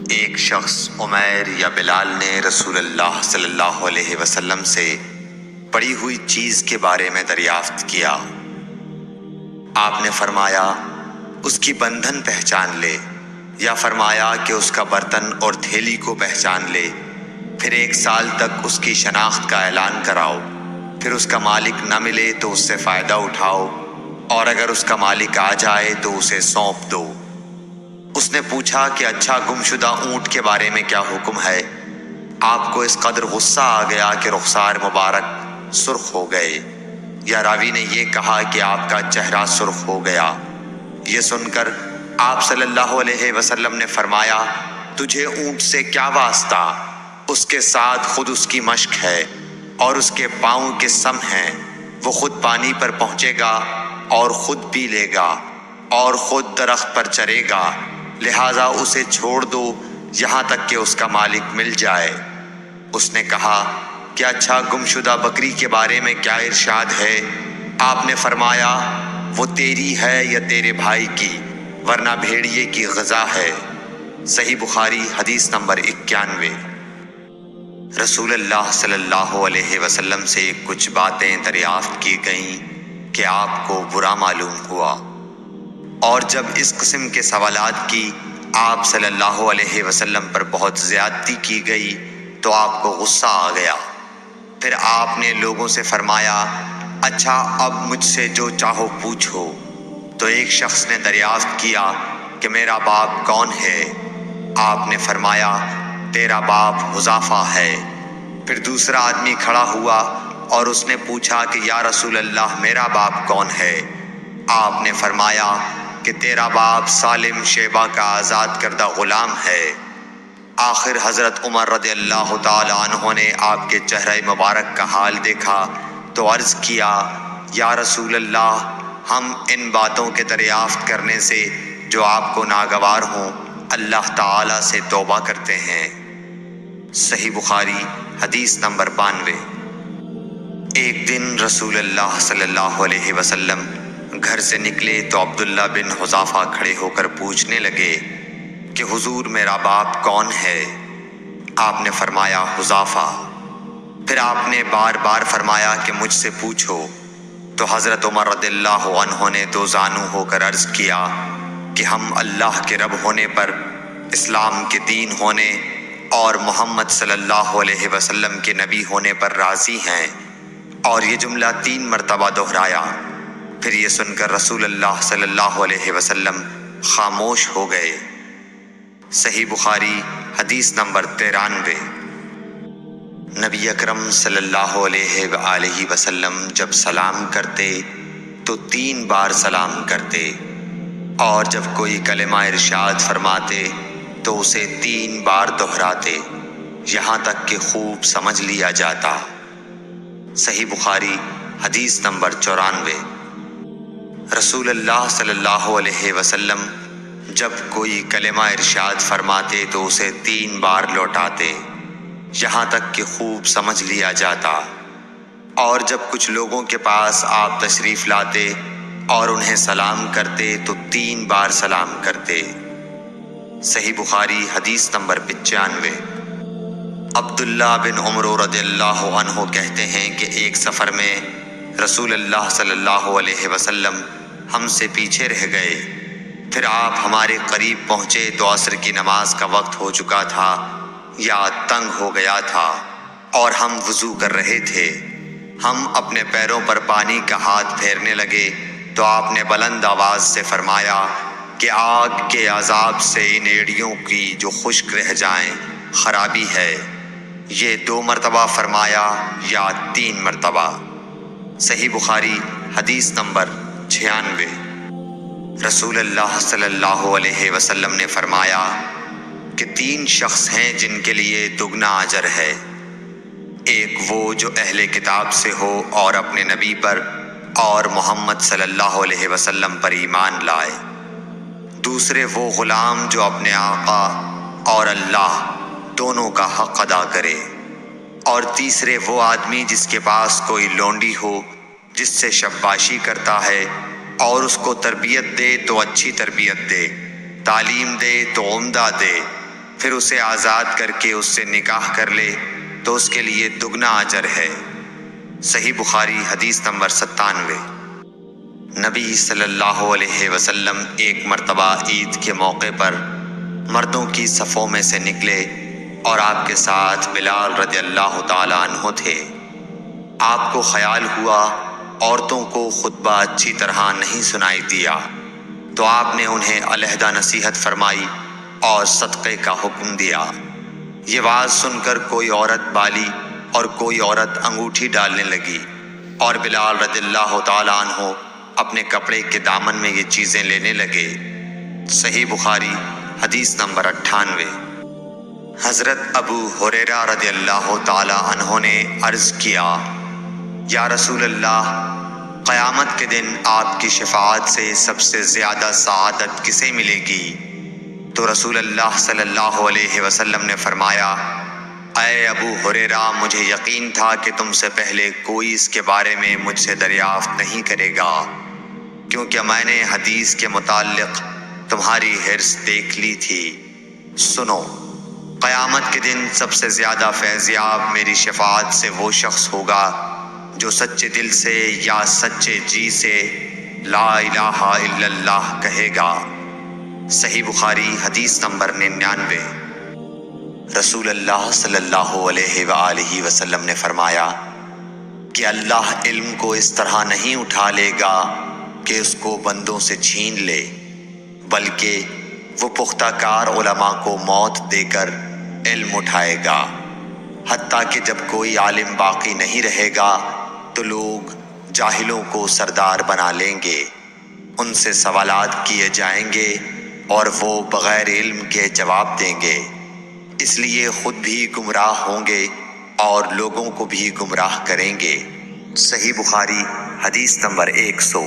ایک شخص عمیر یا بلال نے رسول اللہ صلی اللہ علیہ وسلم سے پڑی ہوئی چیز کے بارے میں دریافت کیا۔ آپ نے فرمایا اس کی بندھن پہچان لے، یا فرمایا کہ اس کا برتن اور تھیلی کو پہچان لے، پھر 1 سال تک اس کی شناخت کا اعلان کراؤ، پھر اس کا مالک نہ ملے تو اس سے فائدہ اٹھاؤ، اور اگر اس کا مالک آ جائے تو اسے سونپ دو۔ اس نے پوچھا کہ اچھا گمشدہ اونٹ کے بارے میں کیا حکم ہے؟ آپ کو اس قدر غصہ آ گیا کہ رخسار مبارک سرخ ہو گئے، یا راوی نے یہ کہا کہ آپ کا چہرہ سرخ ہو گیا۔ یہ سن کر آپ صلی اللہ علیہ وسلم نے فرمایا، تجھے اونٹ سے کیا واسطہ؟ اس کے ساتھ خود اس کی مشق ہے اور اس کے پاؤں کے سم ہیں، وہ خود پانی پر پہنچے گا اور خود پی لے گا اور خود درخت پر چرے گا، لہٰذا اسے چھوڑ دو یہاں تک کہ اس کا مالک مل جائے۔ اس نے کہا کہ اچھا گمشدہ بکری کے بارے میں کیا ارشاد ہے؟ آپ نے فرمایا وہ تیری ہے یا تیرے بھائی کی، ورنہ بھیڑیے کی غذا ہے۔ صحیح بخاری حدیث نمبر 91۔ رسول اللہ صلی اللہ علیہ وسلم سے کچھ باتیں دریافت کی گئیں کہ آپ کو برا معلوم ہوا، اور جب اس قسم کے سوالات کی آپ صلی اللہ علیہ وسلم پر بہت زیادتی کی گئی تو آپ کو غصہ آ گیا۔ پھر آپ نے لوگوں سے فرمایا، اچھا اب مجھ سے جو چاہو پوچھو۔ تو ایک شخص نے دریافت کیا کہ میرا باپ کون ہے؟ آپ نے فرمایا تیرا باپ حذافہ ہے۔ پھر دوسرا آدمی کھڑا ہوا اور اس نے پوچھا کہ یا رسول اللہ میرا باپ کون ہے؟ آپ نے فرمایا کہ تیرا باپ سالم شیبہ کا آزاد کردہ غلام ہے۔ آخر حضرت عمر رضی اللہ تعالی عنہ نے آپ کے چہرہ مبارک کا حال دیکھا تو عرض کیا، یا رسول اللہ ہم ان باتوں کے دریافت کرنے سے جو آپ کو ناگوار ہوں اللہ تعالی سے توبہ کرتے ہیں۔ صحیح بخاری حدیث نمبر 92۔ ایک دن رسول اللہ صلی اللہ علیہ وسلم گھر سے نکلے تو عبداللہ بن حذافہ کھڑے ہو کر پوچھنے لگے کہ حضور میرا باپ کون ہے؟ آپ نے فرمایا حذافہ۔ پھر آپ نے بار بار فرمایا کہ مجھ سے پوچھو۔ تو حضرت عمر رضی اللہ عنہ نے دو زانو ہو کر عرض کیا کہ ہم اللہ کے رب ہونے پر، اسلام کے دین ہونے اور محمد صلی اللہ علیہ وسلم کے نبی ہونے پر راضی ہیں، اور یہ جملہ 3 مرتبہ دہرایا۔ پھر یہ سن کر رسول اللہ صلی اللہ علیہ وسلم خاموش ہو گئے۔ صحیح بخاری حدیث نمبر 93۔ نبی اکرم صلی اللہ علیہ وآلہ وسلم جب سلام کرتے تو 3 بار سلام کرتے، اور جب کوئی کلمہ ارشاد فرماتے تو اسے 3 بار دہراتے یہاں تک کہ خوب سمجھ لیا جاتا۔ صحیح بخاری حدیث نمبر 94۔ رسول اللہ صلی اللہ علیہ وسلم جب کوئی کلمہ ارشاد فرماتے تو اسے 3 بار لوٹاتے یہاں تک کہ خوب سمجھ لیا جاتا، اور جب کچھ لوگوں کے پاس آپ تشریف لاتے اور انہیں سلام کرتے تو 3 بار سلام کرتے۔ صحیح بخاری حدیث نمبر 95۔ عبداللہ بن عمر رضی اللہ عنہ کہتے ہیں کہ ایک سفر میں رسول اللہ صلی اللہ علیہ وسلم ہم سے پیچھے رہ گئے، پھر آپ ہمارے قریب پہنچے تو عصر کی نماز کا وقت ہو چکا تھا یا تنگ ہو گیا تھا، اور ہم وضو کر رہے تھے۔ ہم اپنے پیروں پر پانی کا ہاتھ پھیرنے لگے تو آپ نے بلند آواز سے فرمایا کہ آگ کے عذاب سے ان ایڑیوں کی جو خشک رہ جائیں خرابی ہے۔ یہ 2 مرتبہ فرمایا یا 3 مرتبہ؟ صحیح بخاری حدیث نمبر 96۔ رسول اللہ صلی اللہ علیہ وسلم نے فرمایا کہ 3 شخص ہیں جن کے لیے دگنا اجر ہے۔ ایک وہ جو اہل کتاب سے ہو اور اپنے نبی پر اور محمد صلی اللہ علیہ وسلم پر ایمان لائے۔ دوسرے وہ غلام جو اپنے آقا اور اللہ دونوں کا حق ادا کرے، اور تیسرے وہ آدمی جس کے پاس کوئی لونڈی ہو جس سے شباشی کرتا ہے، اور اس کو تربیت دے تو اچھی تربیت دے، تعلیم دے تو عمدہ دے، پھر اسے آزاد کر کے اس سے نکاح کر لے تو اس کے لیے دگنا اجر ہے۔ صحیح بخاری حدیث نمبر 97۔ نبی صلی اللہ علیہ وسلم ایک مرتبہ عید کے موقع پر مردوں کی صفوں میں سے نکلے اور آپ کے ساتھ بلال رضی اللہ تعالیٰ عنہ تھے۔ آپ کو خیال ہوا عورتوں کو خطبہ اچھی طرح نہیں سنائی دیا تو آپ نے انہیں علیحدہ نصیحت فرمائی اور صدقے کا حکم دیا۔ یہ واز سن کر کوئی عورت بالی اور کوئی عورت انگوٹھی ڈالنے لگی، اور بلال رضی اللہ تعالیٰ عنہ اپنے کپڑے کے دامن میں یہ چیزیں لینے لگے۔ صحیح بخاری حدیث نمبر 98۔ حضرت ابو ہریرہ رضی اللہ تعالیٰ عنہ نے عرض کیا، یا رسول اللہ، قیامت کے دن آپ کی شفاعت سے سب سے زیادہ سعادت کسے ملے گی؟ تو رسول اللہ صلی اللہ علیہ وسلم نے فرمایا، اے ابو ہریرہ، مجھے یقین تھا کہ تم سے پہلے کوئی اس کے بارے میں مجھ سے دریافت نہیں کرے گا، کیونکہ میں نے حدیث کے متعلق تمہاری حرص دیکھ لی تھی۔ سنو، قیامت کے دن سب سے زیادہ فیضیاب میری شفاعت سے وہ شخص ہوگا جو سچے دل سے یا سچے جی سے لا الہ الا اللہ کہے گا۔ صحیح بخاری حدیث نمبر 99۔ رسول اللہ صلی اللہ علیہ وآلہ وسلم نے فرمایا کہ اللہ علم کو اس طرح نہیں اٹھا لے گا کہ اس کو بندوں سے چھین لے، بلکہ وہ پختہ کار علماء کو موت دے کر علم اٹھائے گا، حتیٰ کہ جب کوئی عالم باقی نہیں رہے گا تو لوگ جاہلوں کو سردار بنا لیں گے، ان سے سوالات کیے جائیں گے اور وہ بغیر علم کے جواب دیں گے، اس لیے خود بھی گمراہ ہوں گے اور لوگوں کو بھی گمراہ کریں گے۔ صحیح بخاری حدیث نمبر 100۔